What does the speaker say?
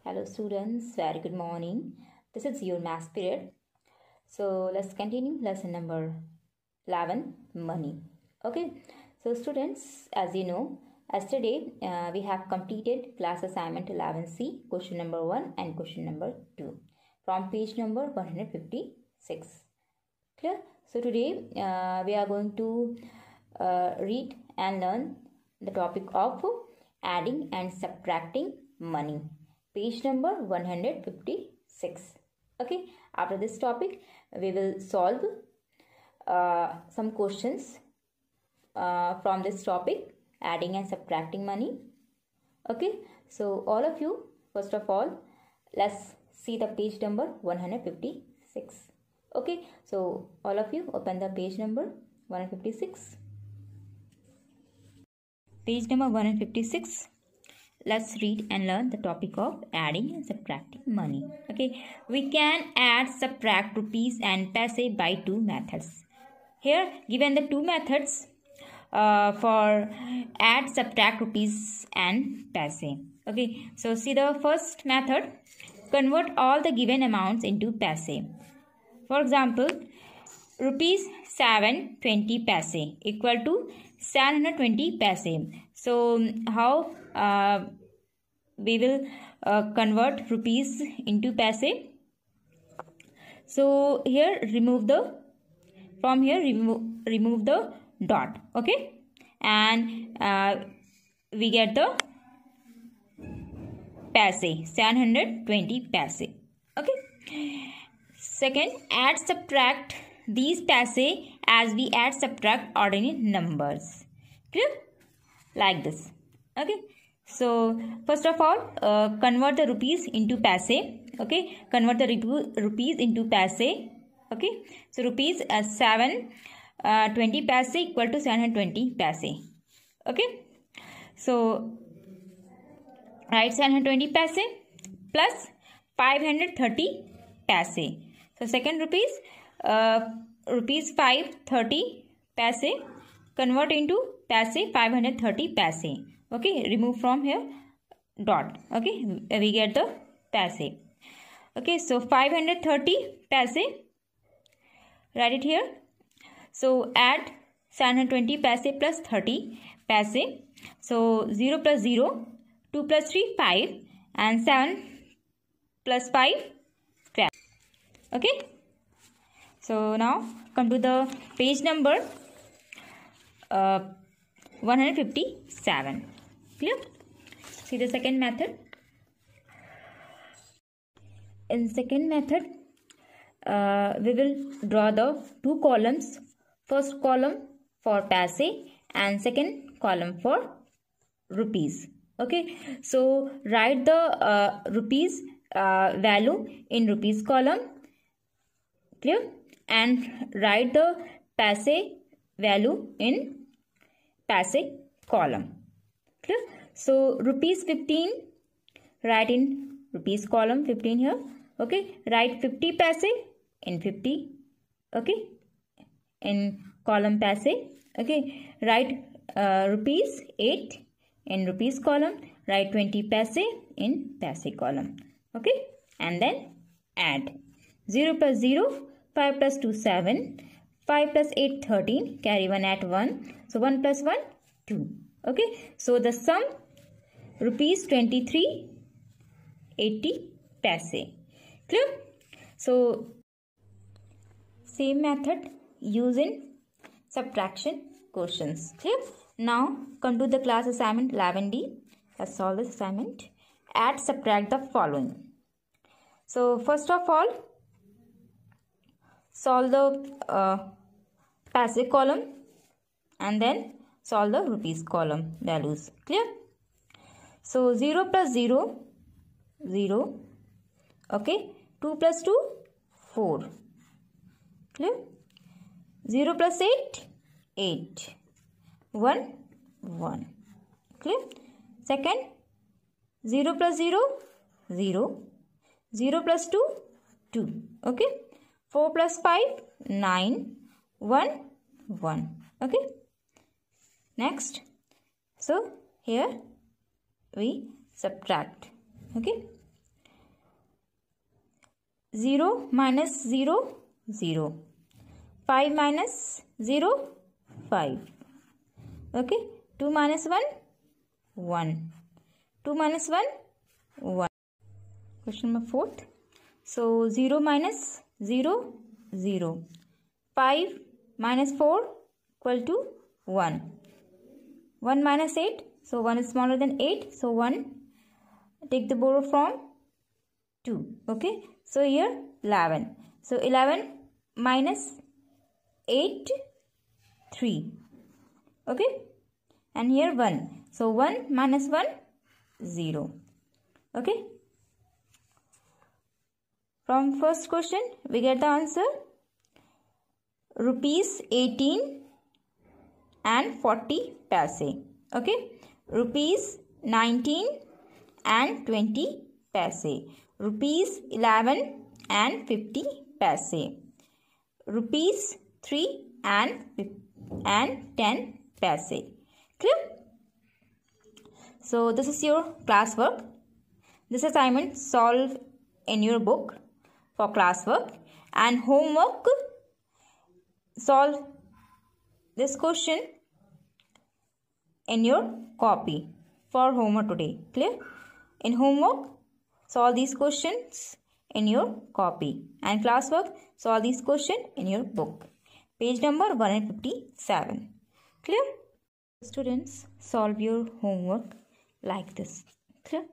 Hello students, very good morning. This is your math period. So let's continue lesson number 11, money. Okay, so students, as you know, yesterday we have completed class assignment 11C, question number 1 and question number 2 from page number 156. Clear? So today we are going to read and learn the topic of adding and subtracting money. Page number 156. Okay, after this topic we will solve some questions from this topic, adding and subtracting money. Okay, so all of you, first of all, let's see the page number 156. Okay, so all of you open the page number 156. Page number 156. Let's read and learn the topic of adding and subtracting money. Okay, we can add, subtract rupees and paise by two methods. Here given the two methods for add, subtract rupees and paise. Okay, so see the first method, convert all the given amounts into paise. For example, rupees 720 paise equal to 720 paise. So how we will convert rupees into paise? So here remove the dot. Okay, and we get the paise, 720 paise. Okay. Second, add, subtract these paise as we add, subtract ordinary numbers. Clear? Like this. Okay. So first of all, convert the rupees into paise. Okay. Convert the rupees into paise. Okay. So rupees 720 paise equal to 720 paise. Okay. So write 720 paise plus 530 paise. So second rupees 530 paise convert into paise 530 paise. Okay, remove from here dot. Okay, we get the paise. Okay, so 530 paise, write it here. So add 720 paise plus 30 paise. So 0 plus 0, 2 plus 3, 5 and 7 plus 5, 12. Okay, so now come to the page number 157. Clear? See the second method. In second method, we will draw the two columns. First column for paise and second column for rupees. Okay, so write the rupees value in rupees column. Clear? And write the paise value in paise column. Clear? So rupees 15, write in rupees column 15 here. Okay, write 50 paise in 50. Okay, in column paise. Okay, write rupees 8 in rupees column. Write 20 paise in paise column. Okay, and then add 0 plus 0, 5 plus 2, 7, 5 plus 8, 13, carry 1 at 1. So 1 plus 1, 2. Okay, so the sum rupees 23.80 paise. Clear? So same method use in subtraction questions. Clear? Now come to the class assignment 11D. Let's solve this assignment. Add, subtract the following. So first of all, solve the paise column and then solve the rupees column values. Clear? So 0 plus 0, 0. Okay. 2 plus 2, 4. Clear? 0 plus 8, 8. 1, 1. Clear? Second, 0 plus 0, 0. 0 plus 2, 2. Okay. 4 plus 5, 9. 1, 1. Okay. Next. So here we subtract. Okay. 0 minus 0, 0. 5 minus 0, 5. Okay. 2 minus 1, 1. 2 minus 1, 1. Question number 4. So 0 minus 0, 0. 5 minus 4 equal to 1. 1 minus 8. So 1 is smaller than 8. So 1. Take the borrow from 2. Okay. So here 11. So 11 minus 8, 3. Okay. And here 1. So 1 minus 1, 0. Okay. From first question, we get the answer. Rupees 18 and 40 paise. Okay. Rupees 19 and 20 paise. Rupees 11 and 50 paise. Rupees 3 and 10 paise. Clear? So this is your classwork. This assignment solve in your book for classwork, and homework, solve this question in your copy for homework today. Clear? In homework, solve these questions in your copy, and classwork, solve these questions in your book. Page number 157. Clear? Students, solve your homework like this. Clear?